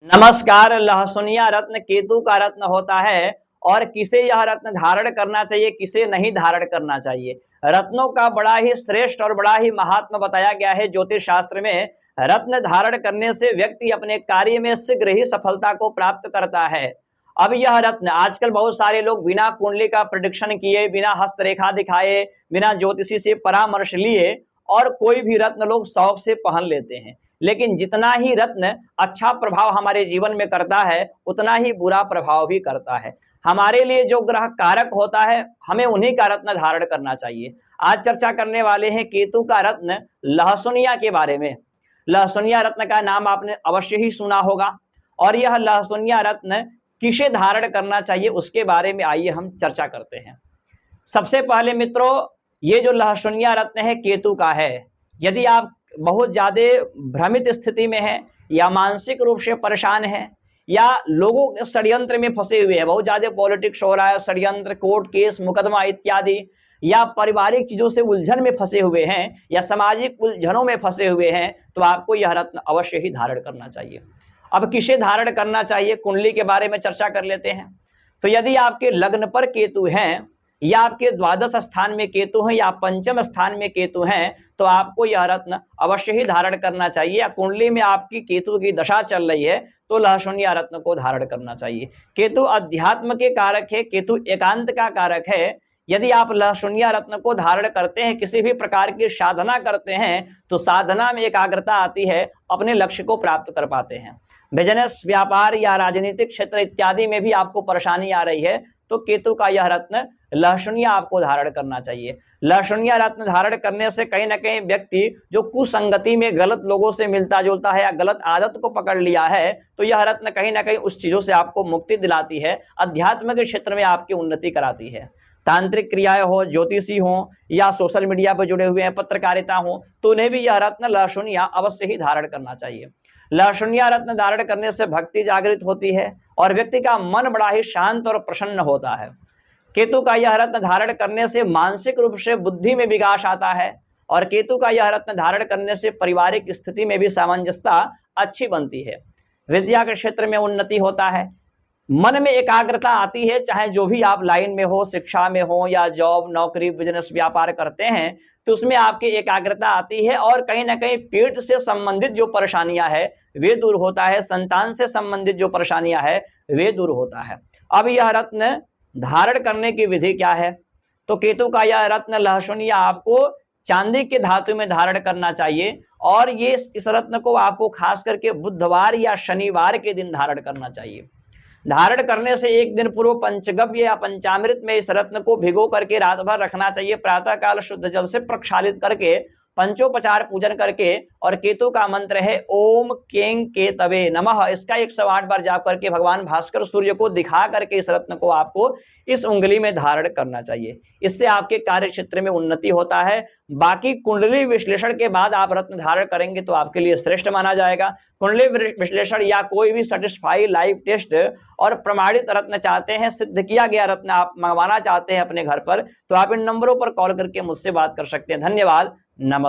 नमस्कार। लहसुनिया रत्न केतु का रत्न होता है और किसे यह रत्न धारण करना चाहिए, किसे नहीं धारण करना चाहिए। रत्नों का बड़ा ही श्रेष्ठ और बड़ा ही महात्मा बताया गया है ज्योतिष शास्त्र में। रत्न धारण करने से व्यक्ति अपने कार्य में शीघ्र ही सफलता को प्राप्त करता है। अब यह रत्न आजकल बहुत सारे लोग बिना कुंडली का प्रेडिक्शन किए, बिना हस्तरेखा दिखाए, बिना ज्योतिषी से परामर्श लिए और कोई भी रत्न लोग शौक से पहन लेते हैं। लेकिन जितना ही रत्न अच्छा प्रभाव हमारे जीवन में करता है, उतना ही बुरा प्रभाव भी करता है। हमारे लिए जो ग्रह कारक होता है, हमें उन्हीं का रत्न धारण करना चाहिए। आज चर्चा करने वाले हैं केतु का रत्न लहसुनिया के बारे में। लहसुनिया रत्न का नाम आपने अवश्य ही सुना होगा और यह लहसुनिया रत्न किसे धारण करना चाहिए उसके बारे में आइए हम चर्चा करते हैं। सबसे पहले मित्रों, ये जो लहसुनिया रत्न है केतु का है। यदि आप बहुत ज्यादा भ्रमित स्थिति में है या मानसिक रूप से परेशान है या लोगों के षड्यंत्र में फंसे हुए हैं, बहुत ज्यादा पॉलिटिक्स हो रहा है, षड्यंत्र, कोर्ट केस, मुकदमा इत्यादि, या पारिवारिक चीजों से उलझन में फंसे हुए हैं या सामाजिक उलझनों में फंसे हुए हैं, तो आपको यह रत्न अवश्य ही धारण करना चाहिए। अब किसे धारण करना चाहिए, कुंडली के बारे में चर्चा कर लेते हैं। तो यदि आपके लग्न पर केतु हैं या आपके द्वादश स्थान में केतु हैं या पंचम स्थान में केतु हैं, तो आपको यह रत्न अवश्य ही धारण करना चाहिए। या कुंडली में आपकी केतु की दशा चल रही है तो लहसुनिया रत्न को धारण करना चाहिए। केतु अध्यात्म के कारक है, केतु एकांत का कारक है। यदि आप लहसुनिया रत्न को धारण करते हैं, किसी भी प्रकार की साधना करते हैं, तो साधना में एकाग्रता आती है, अपने लक्ष्य को प्राप्त कर पाते हैं। बिजनेस, व्यापार या राजनीतिक क्षेत्र इत्यादि में भी आपको परेशानी आ रही है, तो केतु का यह रत्न लहसुनिया आपको धारण करना चाहिए। लहसुनिया रत्न धारण करने से कहीं ना कहीं व्यक्ति जो कुसंगति में गलत लोगों से मिलता जुलता है या गलत आदत को पकड़ लिया है, तो यह रत्न कहीं ना कहीं उस चीजों से आपको मुक्ति दिलाती है, अध्यात्म के क्षेत्र में आपकी उन्नति कराती है। तांत्रिक क्रियाएं हो, ज्योतिषी हो या सोशल मीडिया पर जुड़े हुए हैं, पत्रकारिता हो, तो उन्हें भी यह रत्न लहसुनिया अवश्य ही धारण करना चाहिए। लहसुनिया रत्न धारण करने से भक्ति जागृत होती है और व्यक्ति का मन बड़ा ही शांत और प्रसन्न होता है। केतु का यह रत्न धारण करने से मानसिक रूप से बुद्धि में विकास आता है और केतु का यह रत्न धारण करने से पारिवारिक स्थिति में भी सामंजस्यता अच्छी बनती है। विद्या के क्षेत्र में उन्नति होता है, मन में एकाग्रता आती है। चाहे जो भी आप लाइन में हो, शिक्षा में हो या जॉब, नौकरी, बिजनेस, व्यापार करते हैं, तो उसमें आपकी एकाग्रता आती है और कहीं ना कहीं पेट से संबंधित जो परेशानियां है वे दूर होता है, संतान से संबंधित जो परेशानियां है वे दूर होता है। अब यह रत्न धारण करने की विधि क्या है, तो केतु का यह रत्न लहसुनिया आपको चांदी के धातु में धारण करना चाहिए और ये इस रत्न को आपको खास करके बुधवार या शनिवार के दिन धारण करना चाहिए। धारण करने से एक दिन पूर्व पंचगव्य या पंचामृत में इस रत्न को भिगो करके रात भर रखना चाहिए। प्रातः काल शुद्ध जल से प्रक्षालित करके पंचोपचार पूजन करके, और केतु का मंत्र है ओम कें केतवे नमः। इसका 108 बार जाप करके भगवान भास्कर सूर्य को दिखा करके इस रत्न को आपको इस उंगली में धारण करना चाहिए। इससे आपके कार्य क्षेत्र में उन्नति होता है। बाकी कुंडली विश्लेषण के बाद आप रत्न धारण करेंगे तो आपके लिए श्रेष्ठ माना जाएगा। कुंडली विश्लेषण या कोई भी सेटिस्फाई लाइव टेस्ट और प्रमाणित रत्न चाहते हैं, सिद्ध किया गया रत्न आप मंगवाना चाहते हैं अपने घर पर, तो आप इन नंबरों पर कॉल करके मुझसे बात कर सकते हैं। धन्यवाद, नमस्कार।